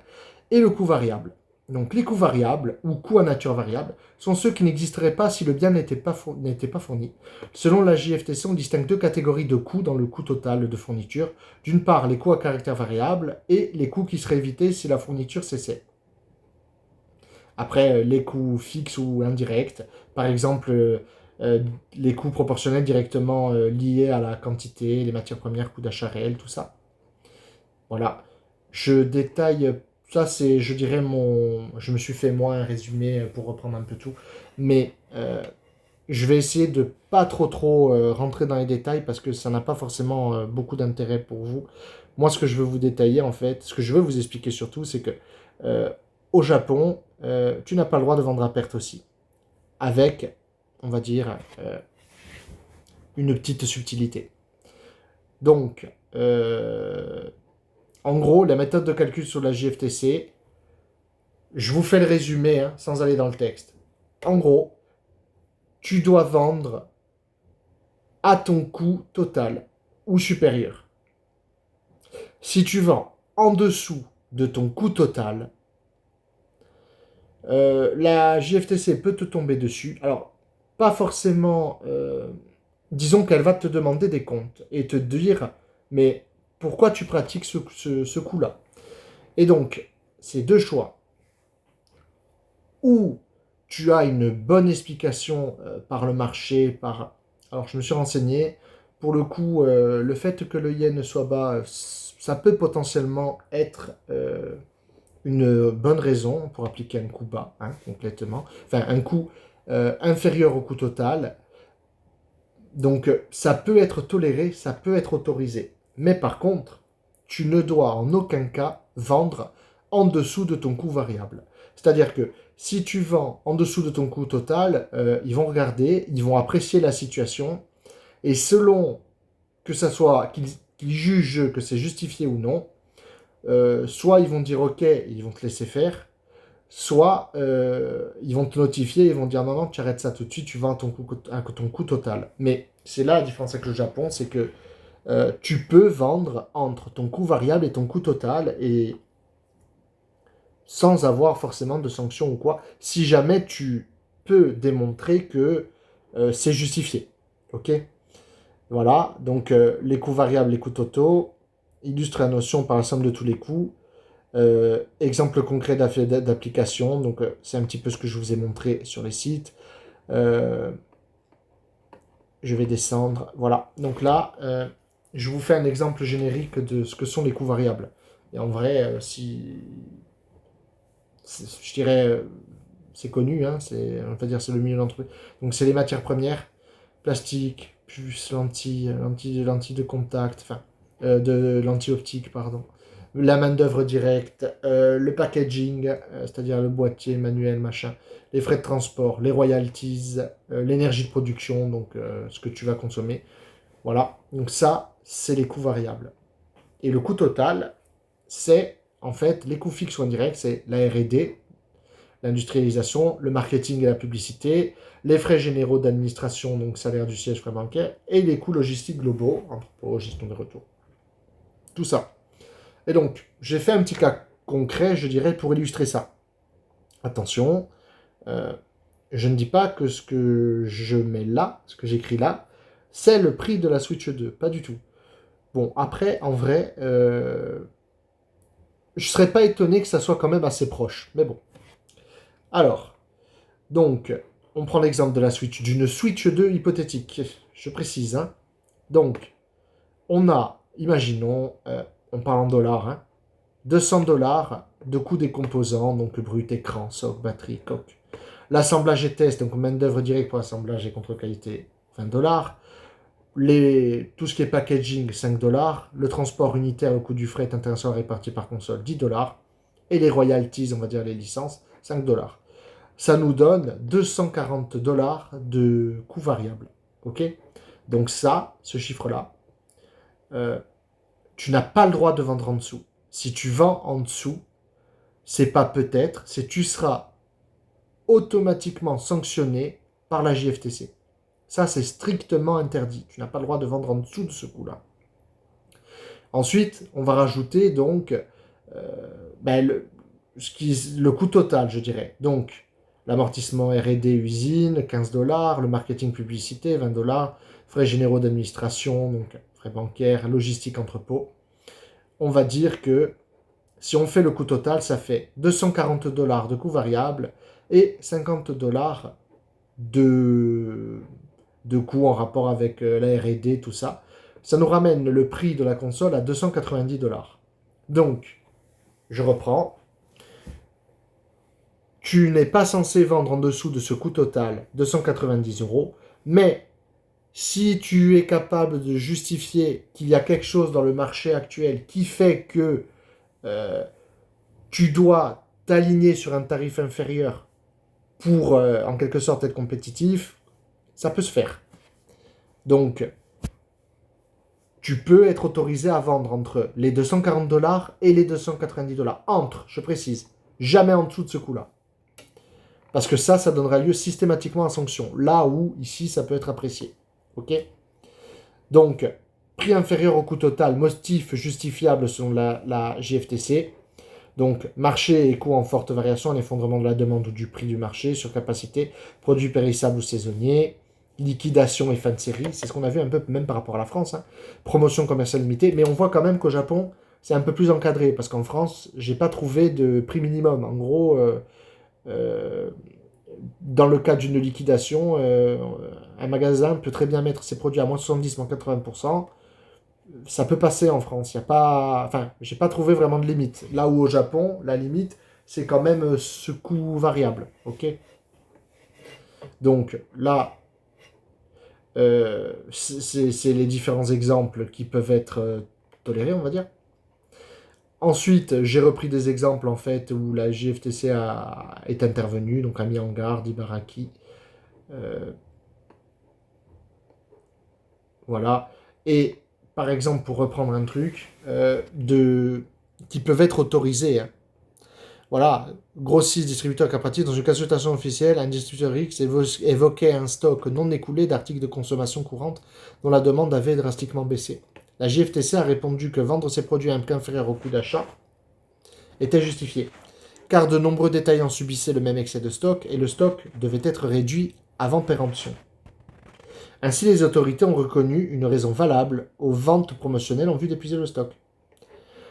et le coût variable. Donc les coûts variables, ou coûts à nature variable, sont ceux qui n'existeraient pas si le bien n'était pas fourni. Selon la JFTC, on distingue deux catégories de coûts dans le coût total de fourniture. D'une part, les coûts à caractère variable et les coûts qui seraient évités si la fourniture cessait. Après, les coûts fixes ou indirects, par exemple, les coûts proportionnels directement liés à la quantité, les matières premières, coûts d'achat réel, tout ça. Voilà. Je détaille, ça c'est, je dirais, je me suis fait moi un résumé pour reprendre un peu tout, mais je vais essayer de pas trop rentrer dans les détails parce que ça n'a pas forcément beaucoup d'intérêt pour vous. Moi, ce que je veux vous détailler, en fait, ce que je veux vous expliquer surtout, c'est que euh, au Japon, tu n'as pas le droit de vendre à perte aussi. Avec, on va dire, une petite subtilité. Donc, en gros, la méthode de calcul sur la JFTC, je vous fais le résumé hein, sans aller dans le texte. En gros, tu dois vendre à ton coût total ou supérieur. Si tu vends en dessous de ton coût total, la JFTC peut te tomber dessus. Alors, pas forcément... disons qu'elle va te demander des comptes et te dire, mais pourquoi tu pratiques ce coût-là? Et donc, c'est deux choix. Ou tu as une bonne explication par le marché, par... Alors, je me suis renseigné. Pour le coup, le fait que le yen soit bas, ça peut potentiellement être une bonne raison pour appliquer un coût bas, hein, complètement. Enfin, un coût inférieur au coût total. Donc, ça peut être toléré, ça peut être autorisé. Mais par contre, tu ne dois en aucun cas vendre en dessous de ton coût variable. C'est-à-dire que si tu vends en dessous de ton coût total, ils vont regarder, ils vont apprécier la situation, et selon que ça soit qu'ils jugent que c'est justifié ou non, soit ils vont dire ok, ils vont te laisser faire, soit ils vont te notifier, ils vont dire non, non, tu arrêtes ça tout de suite, tu vends à ton coût total. Mais c'est là la différence avec le Japon, c'est que tu peux vendre entre ton coût variable et ton coût total, et sans avoir forcément de sanctions ou quoi, si jamais tu peux démontrer que c'est justifié. Ok? Voilà, donc les coûts variables, les coûts totaux, illustrent la notion par la somme de tous les coûts. Exemple concret d'application, donc c'est un petit peu ce que je vous ai montré sur les sites. Je vais descendre, voilà. Donc là, je vous fais un exemple générique de ce que sont les coûts variables. Et en vrai, je dirais, c'est connu, hein, on va dire c'est le milieu d'entreprise. Donc c'est les matières premières, plastique, plus lentilles de contact, enfin, de lentilles optiques, pardon. La main-d'œuvre directe, le packaging, c'est-à-dire le boîtier, manuel, machin, les frais de transport, les royalties, l'énergie de production, donc ce que tu vas consommer. Voilà, donc ça, c'est les coûts variables. Et le coût total, c'est en fait les coûts fixes ou indirects, c'est la R&D, l'industrialisation, le marketing et la publicité, les frais généraux d'administration, donc salaire du siège, frais bancaires, et les coûts logistiques globaux, entrepôt, gestion des retours. Tout ça. Et donc, j'ai fait un petit cas concret, je dirais, pour illustrer ça. Attention, je ne dis pas que ce que je mets là, ce que j'écris là, c'est le prix de la Switch 2, pas du tout. Bon, après, en vrai, je serais pas étonné que ça soit quand même assez proche, mais bon. Alors, donc, on prend l'exemple de la Switch, d'une Switch 2 hypothétique, je précise, hein. Donc, on a, imaginons, on parle en dollars, hein, 200 $ de coût des composants, donc brut, écran, socle, batterie, coque. L'assemblage et test, donc main d'œuvre directe pour assemblage et contre-qualité, 20 $. Tout ce qui est packaging, 5 $. Le transport unitaire, le coût du fret international réparti par console, 10 $. Et les royalties, on va dire les licences, 5 $. Ça nous donne 240 $ de coût variable. Ok. Donc ça, ce chiffre-là, tu n'as pas le droit de vendre en dessous. Si tu vends en dessous, c'est pas peut-être, c'est tu seras automatiquement sanctionné par la JFTC. Ça, c'est strictement interdit. Tu n'as pas le droit de vendre en dessous de ce coût-là. Ensuite, on va rajouter donc le coût total, je dirais. Donc, l'amortissement R&D usine, 15 $, le marketing publicité, 20 $, frais généraux d'administration, donc frais bancaires, logistique entrepôt. On va dire que si on fait le coût total, ça fait 240 $ de coût variable et 50 $ de coûts en rapport avec la R&D, tout ça. Ça nous ramène le prix de la console à 290 $. Donc, je reprends. Tu n'es pas censé vendre en dessous de ce coût total 290 €, mais si tu es capable de justifier qu'il y a quelque chose dans le marché actuel qui fait que tu dois t'aligner sur un tarif inférieur pour, en quelque sorte, être compétitif, ça peut se faire. Donc, tu peux être autorisé à vendre entre les 240 $ et les 290 $. Entre, je précise, jamais en dessous de ce coût-là. Parce que ça donnera lieu systématiquement à sanction. Là où, ici, ça peut être apprécié. Ok. Donc, prix inférieur au coût total, motif justifiable selon la JFTC. Donc, marché et coût en forte variation, un effondrement de la demande ou du prix du marché, surcapacité, produits périssables ou saisonniers, liquidation et fin de série. C'est ce qu'on a vu un peu même par rapport à la France. Hein. Promotion commerciale limitée. Mais on voit quand même qu'au Japon, c'est un peu plus encadré. Parce qu'en France, j'ai pas trouvé de prix minimum. En gros, dans le cas d'une liquidation, un magasin peut très bien mettre ses produits à moins 70, moins 80%. Ça peut passer en France. Y a pas... Enfin, j'ai pas trouvé vraiment de limite. Là où au Japon, la limite, c'est quand même ce coût variable. Ok. Donc là, c'est les différents exemples qui peuvent être tolérés, on va dire. Ensuite, j'ai repris des exemples en fait où la JFTC est intervenue, donc a mis en garde Ibaraki. Voilà. Et par exemple, pour reprendre un truc, qui peuvent être autorisés. Hein. Voilà, grossiste, distributeur cas pratique, dans une consultation officielle, un distributeur X évoquait un stock non écoulé d'articles de consommation courante dont la demande avait drastiquement baissé. La JFTC a répondu que vendre ces produits à un prix inférieur au coût d'achat était justifié, car de nombreux détaillants subissaient le même excès de stock et le stock devait être réduit avant péremption. Ainsi, les autorités ont reconnu une raison valable aux ventes promotionnelles en vue d'épuiser le stock.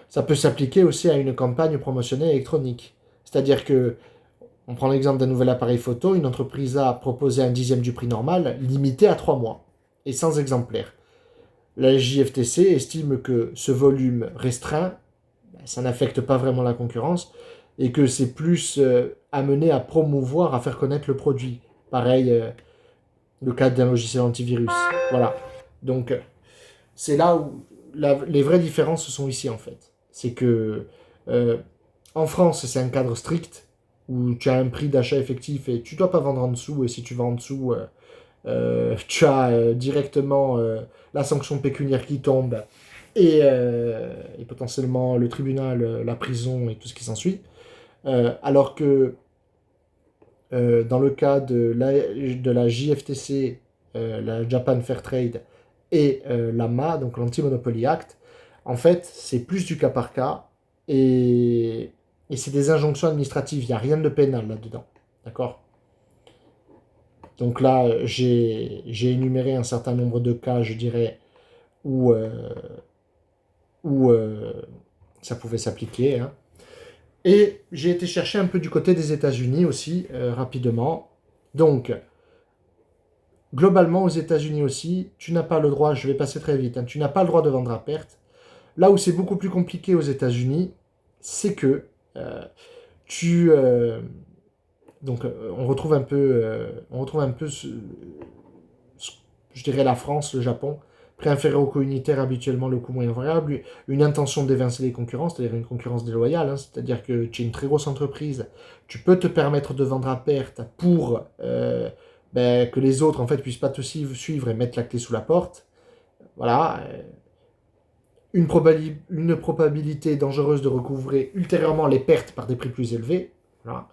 Ça peut s'appliquer aussi à une campagne promotionnelle électronique. C'est-à-dire que, on prend l'exemple d'un nouvel appareil photo, une entreprise a proposé un dixième du prix normal, limité à 3 mois, et sans exemplaires. La JFTC estime que ce volume restreint, ça n'affecte pas vraiment la concurrence, et que c'est plus amené à promouvoir, à faire connaître le produit. Pareil, le cas d'un logiciel antivirus. Voilà. Donc, c'est là où les vraies différences sont ici, en fait. C'est que en France, c'est un cadre strict où tu as un prix d'achat effectif et tu ne dois pas vendre en dessous. Et si tu vends en dessous, tu as directement la sanction pécuniaire qui tombe et potentiellement le tribunal, la prison et tout ce qui s'ensuit. Alors que dans le cas de la JFTC, la Japan Fair Trade et l'AMA, donc l'Anti-Monopoly Act, en fait, c'est plus du cas par cas et c'est des injonctions administratives. Il n'y a rien de pénal là-dedans. D'accord. Donc là, j'ai énuméré un certain nombre de cas, je dirais, où, où ça pouvait s'appliquer, hein. Et j'ai été chercher un peu du côté des États-Unis aussi, rapidement. Donc, globalement, aux États-Unis aussi, tu n'as pas le droit, je vais passer très vite, hein, tu n'as pas le droit de vendre à perte. Là où c'est beaucoup plus compliqué aux États-Unis, c'est que euh, tu. Donc, on retrouve un peu je dirais la France, le Japon, prix inférieur au coût unitaire, habituellement le coût moyen variable, une intention d'évincer les concurrents, c'est-à-dire une concurrence déloyale, hein, c'est-à-dire que tu es une très grosse entreprise, tu peux te permettre de vendre à perte pour que les autres en fait puissent pas te suivre et mettre la clé sous la porte. Voilà. Une probabilité dangereuse de recouvrer ultérieurement les pertes par des prix plus élevés. Voilà.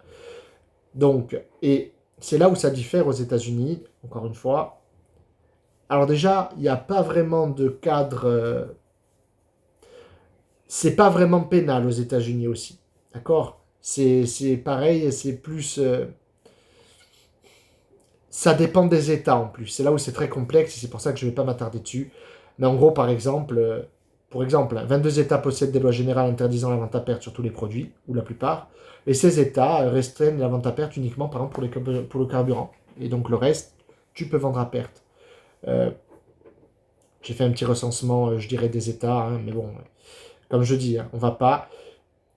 Donc, et c'est là où ça diffère aux États-Unis, encore une fois. Alors déjà, il n'y a pas vraiment de cadre. C'est pas vraiment pénal aux États-Unis aussi. D'accord. C'est pareil, c'est plus. Ça dépend des États en plus. C'est là où c'est très complexe et c'est pour ça que je ne vais pas m'attarder dessus. Mais en gros, par exemple, 22 États possèdent des lois générales interdisant la vente à perte sur tous les produits, ou la plupart. Et ces États restreignent la vente à perte uniquement, par exemple, pour le carburant. Et donc le reste, tu peux vendre à perte. Euh, J'ai fait un petit recensement, je dirais, des États, hein, mais bon, comme je dis, hein, on va pas.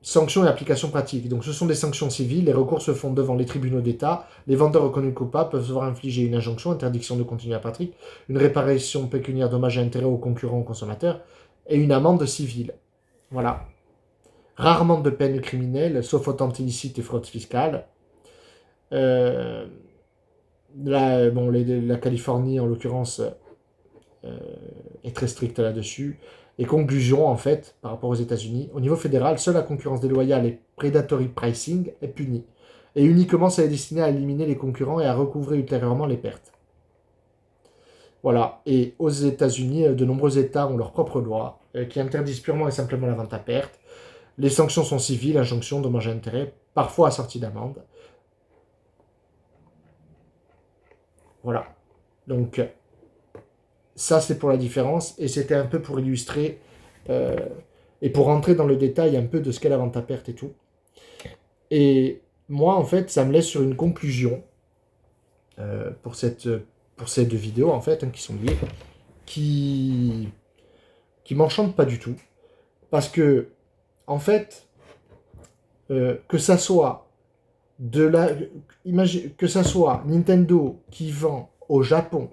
Sanctions et applications pratiques. Donc ce sont des sanctions civiles, les recours se font devant les tribunaux d'État, les vendeurs reconnus coupables peuvent se voir infliger une injonction, interdiction de continuer à pratique, une réparation pécuniaire dommages et intérêts aux concurrents ou aux consommateurs, et une amende civile. Voilà. Rarement de peine criminelle, sauf entente illicite et fraude fiscale. Euh, la Californie, en l'occurrence, euh, est très stricte là-dessus. Et conclusion, en fait, par rapport aux États-Unis, au niveau fédéral, seule la concurrence déloyale et predatory pricing est punie. Et uniquement, ça est destiné à éliminer les concurrents et à recouvrer ultérieurement les pertes. Voilà. Et aux États-Unis, de nombreux États ont leurs propres lois qui interdisent purement et simplement la vente à perte. Les sanctions sont civiles, injonctions, dommages et intérêts, parfois assorties d'amendes. Voilà. Donc, ça, c'est pour la différence. Et c'était un peu pour illustrer euh, et pour rentrer dans le détail un peu de ce qu'est la vente à perte et tout. Et moi, en fait, ça me laisse sur une conclusion pour ces deux vidéos, en fait, hein, qui sont liées, qui m'enchantent pas du tout. Parce que, en fait, que ça soit que ça soit Nintendo qui vend au Japon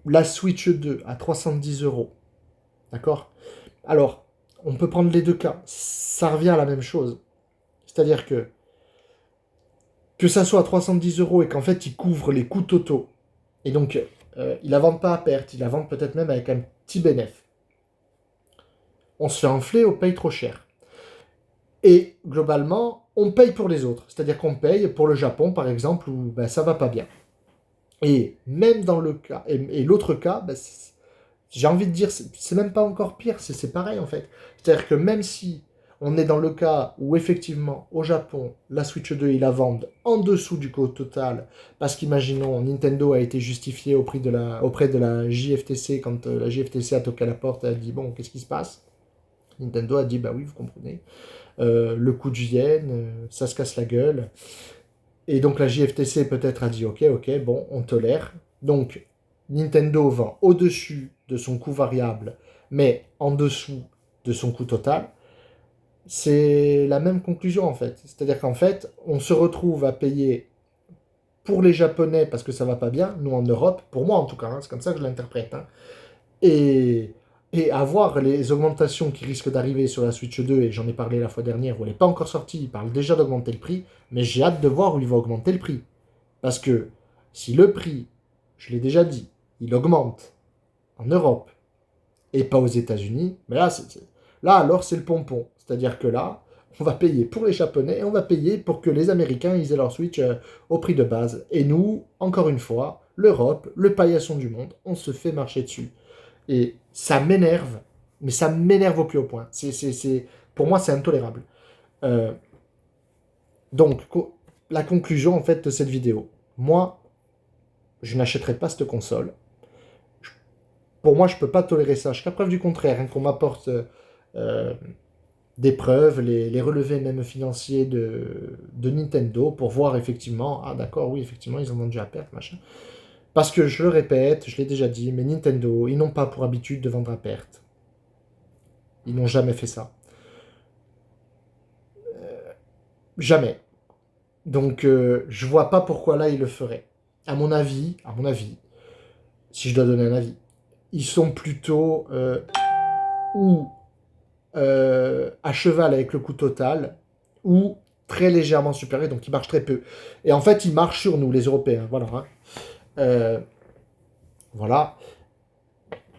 la Switch 2 à 310 euros, d'accord. Alors, on peut prendre les deux cas, ça revient à la même chose. C'est-à-dire que ça soit à 310 euros et qu'en fait, ils couvrent les coûts totaux. Et donc, ils la vendent pas à perte, ils la vendent peut-être même avec un petit bénéfice. On se fait enfler, on paye trop cher. Et globalement, on paye pour les autres. C'est-à-dire qu'on paye pour le Japon, par exemple, où ben, ça va pas bien. Et même dans le cas, et l'autre cas, ben, j'ai envie de dire, c'est même pas encore pire, c'est pareil en fait. C'est-à-dire que même si on est dans le cas où effectivement au Japon, la Switch 2 ils la vendent en dessous du coût total, parce qu'imaginons Nintendo a été justifié auprès de la JFTC quand la JFTC a toqué à la porte et a dit bon qu'est-ce qui se passe. Nintendo a dit bah oui vous comprenez, le coût du yen, ça se casse la gueule. Et donc la JFTC peut-être a dit ok bon on tolère. Donc Nintendo vend au-dessus de son coût variable, mais en dessous de son coût total. C'est la même conclusion en fait. C'est-à-dire qu'en fait, on se retrouve à payer pour les Japonais parce que ça va pas bien, nous en Europe, pour moi en tout cas, hein, c'est comme ça que je l'interprète, hein, et, et avoir les augmentations qui risquent d'arriver sur la Switch 2, et j'en ai parlé la fois dernière où elle n'est pas encore sortie, il parle déjà d'augmenter le prix, mais j'ai hâte de voir où il va augmenter le prix. Parce que si le prix, je l'ai déjà dit, il augmente en Europe et pas aux États-Unis, mais là alors c'est le pompon. C'est-à-dire que là, on va payer pour les Japonais et on va payer pour que les Américains ils aient leur Switch au prix de base. Et nous, encore une fois, l'Europe, le paillasson du monde, on se fait marcher dessus. Et ça m'énerve, mais ça m'énerve au plus haut point. Pour moi, c'est intolérable. Euh, donc, la conclusion en fait de cette vidéo. moi, je n'achèterai pas cette console. Pour moi, je ne peux pas tolérer ça. Jusqu'à preuve du contraire, hein, qu'on m'apporte euh, des preuves, les relevés même financiers de Nintendo pour voir effectivement, ah d'accord, oui, effectivement, ils ont vendu à perte, machin. Parce que je le répète, je l'ai déjà dit, mais Nintendo, ils n'ont pas pour habitude de vendre à perte. Ils n'ont jamais fait ça. Jamais. Donc, je vois pas pourquoi là, ils le feraient. À mon avis, si je dois donner un avis, ils sont plutôt ou à cheval avec le coût total, ou très légèrement supérieur, donc ils marchent très peu. Et en fait, ils marchent sur nous, les Européens. Voilà. Hein. Euh, voilà.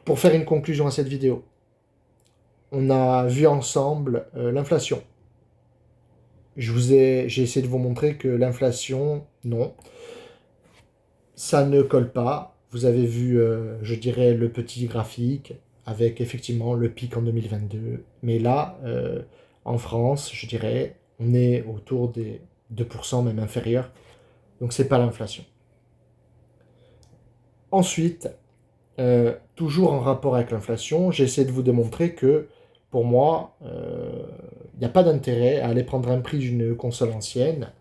Pour faire une conclusion à cette vidéo, on a vu ensemble l'inflation. J'ai essayé de vous montrer que l'inflation, non, ça ne colle pas. Vous avez vu, je dirais, le petit graphique avec effectivement le pic en 2022. Mais là, en France, je dirais, on est autour des 2%, même inférieur. Donc c'est pas l'inflation. Ensuite, toujours en rapport avec l'inflation, j'ai essayé de vous démontrer que pour moi, il n'y a pas d'intérêt à aller prendre un prix d'une console ancienne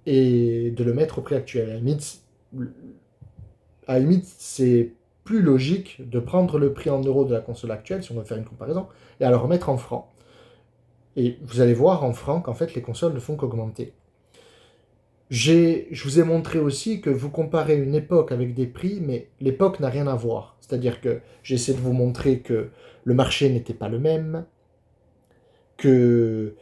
et de le mettre au prix actuel. À la limite, c'est plus logique de prendre le prix en euros de la console actuelle, si on veut faire une comparaison, et à le remettre en francs. Et vous allez voir en francs qu'en fait les consoles ne font qu'augmenter. Je vous ai montré aussi que vous comparez une époque avec des prix, mais l'époque n'a rien à voir. C'est-à-dire que j'ai essayé de vous montrer que le marché n'était pas le même, que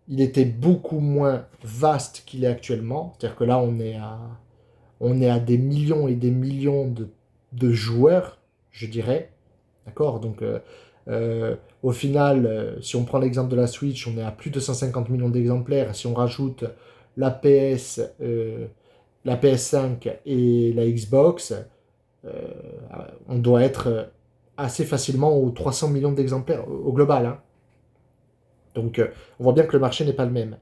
il était beaucoup moins vaste qu'il est actuellement. C'est-à-dire que là, on est à des millions et des millions de joueurs, je dirais. D'accord. Donc, au final, si on prend l'exemple de la Switch, on est à plus de 150 millions d'exemplaires. Si on rajoute la PS, la PS5 et la Xbox, euh, on doit être assez facilement aux 300 millions d'exemplaires au global. Hein. Donc, on voit bien que le marché n'est pas le même.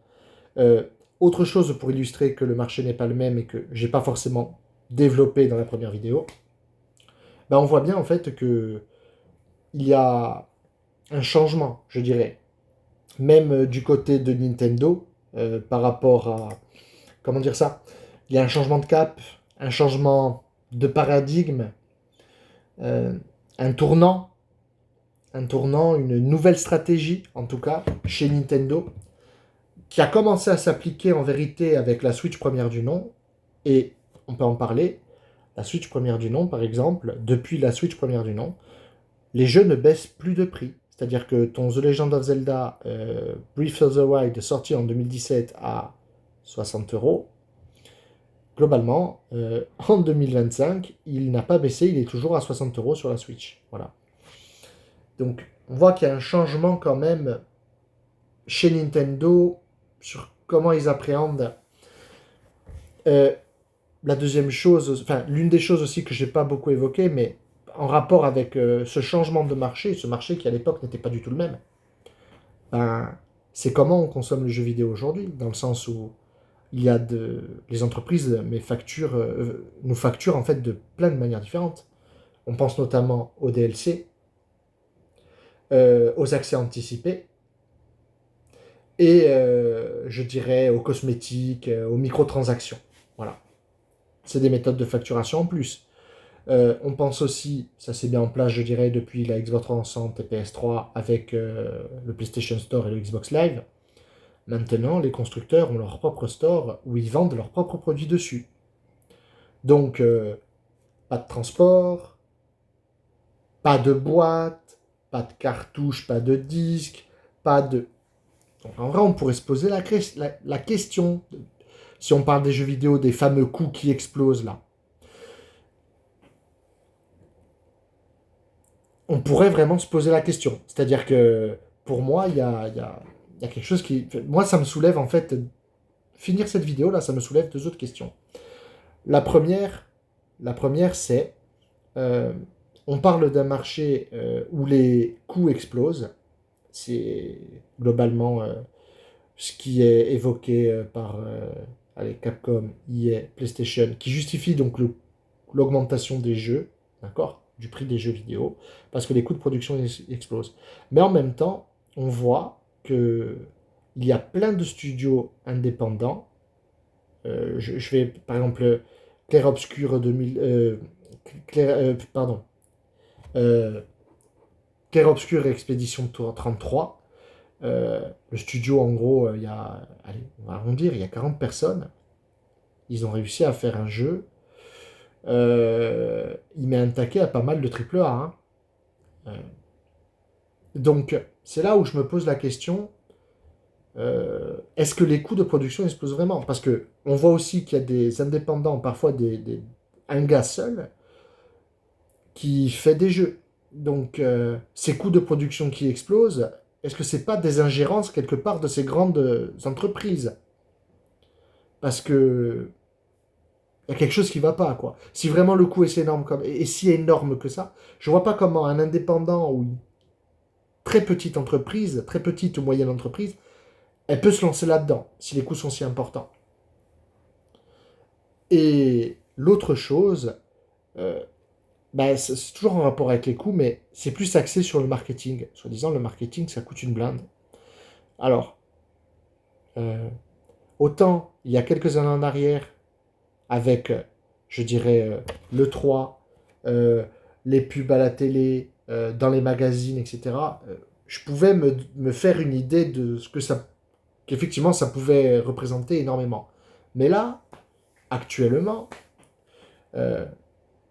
Euh, Autre chose pour illustrer que le marché n'est pas le même et que j'ai pas forcément développé dans la première vidéo, ben on voit bien en fait que il y a un changement, je dirais, même du côté de Nintendo par rapport à, comment dire ça, il y a un changement de cap, un changement de paradigme, euh, un tournant, une nouvelle stratégie en tout cas chez Nintendo qui a commencé à s'appliquer en vérité avec la Switch première du nom et on peut en parler. La Switch première du nom, par exemple, depuis la Switch première du nom, les jeux ne baissent plus de prix. C'est-à-dire que ton The Legend of Zelda Breath of the Wild, sorti en 2017 à 60 euros, globalement, en 2025, il n'a pas baissé, il est toujours à 60 euros sur la Switch. Voilà. Donc, on voit qu'il y a un changement quand même chez Nintendo sur comment ils appréhendent. Euh, la deuxième chose, enfin, l'une des choses aussi que j'ai pas beaucoup évoqué, mais en rapport avec ce changement de marché, ce marché qui à l'époque n'était pas du tout le même, ben, c'est comment on consomme le jeu vidéo aujourd'hui, dans le sens où les entreprises nous facturent en fait de plein de manières différentes. On pense notamment aux DLC, aux accès anticipés, et je dirais aux cosmétiques, aux microtransactions. Voilà. C'est des méthodes de facturation en plus. On pense aussi, ça c'est bien en place, je dirais, depuis la Xbox 360 et PS3 avec le PlayStation Store et le Xbox Live. Maintenant, les constructeurs ont leur propre store où ils vendent leurs propres produits dessus. Donc, pas de transport, pas de boîte, pas de cartouche, pas de disque, pas de... Donc, en vrai, on pourrait se poser la question, si on parle des jeux vidéo, des fameux coûts qui explosent là. On pourrait vraiment se poser la question. C'est-à-dire que pour moi, il y a quelque chose qui... Moi, ça me soulève en fait... Finir cette vidéo là, ça me soulève deux autres questions. La première, c'est... euh, on parle d'un marché où les coûts explosent. C'est globalement ce qui est évoqué par allez, Capcom, EA, PlayStation, qui justifient donc l'augmentation des jeux, d'accord, du prix des jeux vidéo, parce que les coûts de production explosent. Mais en même temps, on voit que il y a plein de studios indépendants. Je vais, par exemple, Clair Obscur 2000, pardon, euh, Clair Obscur et Expédition Tour 33. Le studio, en gros, il y a, allez, on va arrondir, il y a 40 personnes. Ils ont réussi à faire un jeu. Il met un taquet à pas mal de triple A, hein. Euh, donc, c'est là où je me pose la question, est-ce que les coûts de production explosent vraiment? Parce que on voit aussi qu'il y a des indépendants, parfois un gars seul, qui fait des jeux. Donc, ces coûts de production qui explosent, est-ce que c'est pas des ingérences quelque part de ces grandes entreprises? Parce que il y a quelque chose qui va pas, quoi. Si vraiment le coût est énorme et si énorme que ça, je vois pas comment un indépendant ou une très petite entreprise, très petite ou moyenne entreprise, elle peut se lancer là-dedans si les coûts sont si importants. Et l'autre chose, euh, bah, c'est toujours en rapport avec les coûts, mais c'est plus axé sur le marketing. Soi-disant, le marketing, ça coûte une blinde. Alors, euh, autant il y a quelques années en arrière, avec, je dirais, le 3, les pubs à la télé, dans les magazines, etc., je pouvais me faire une idée de ce que ça, qu'effectivement ça pouvait représenter énormément. Mais là, actuellement, euh,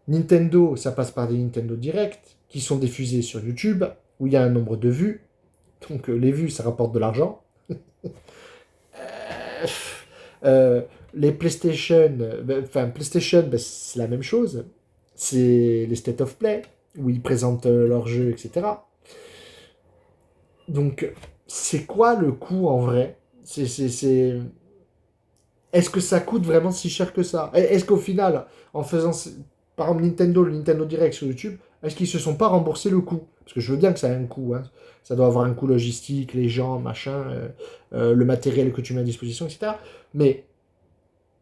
Nintendo, ça passe par des Nintendo Direct qui sont diffusés sur YouTube, où il y a un nombre de vues. Donc les vues, ça rapporte de l'argent. Euh, euh, les PlayStation, enfin PlayStation, ben, c'est la même chose. C'est les State of Play, où ils présentent leurs jeux, etc. Donc, c'est quoi le coût en vrai? Est-ce que ça coûte vraiment si cher que ça? Est-ce qu'au final, en faisant, par exemple, le Nintendo Direct sur YouTube, est-ce qu'ils se sont pas remboursés le coût? Parce que je veux bien que ça ait un coût, hein. Ça doit avoir un coût logistique, les gens, machin, le matériel que tu mets à disposition, etc. Mais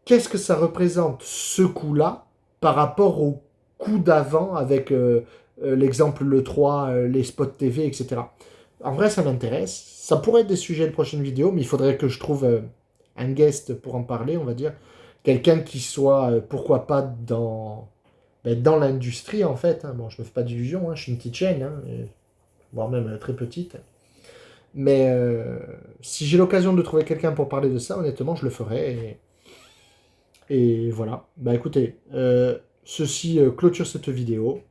qu'est-ce que ça représente, ce coût-là, par rapport au coût d'avant avec l'exemple le 3, les spots TV, etc. En vrai, ça m'intéresse. Ça pourrait être des sujets de prochaines vidéos, mais il faudrait que je trouve un guest pour en parler, on va dire. Quelqu'un qui soit, pourquoi pas, dans l'industrie, en fait, hein. Bon, je me fais pas d'illusions, hein, je suis une petite chaîne, hein, voire même très petite. Mais si j'ai l'occasion de trouver quelqu'un pour parler de ça, honnêtement, je le ferai. Et voilà. Bah écoutez, ceci clôture cette vidéo.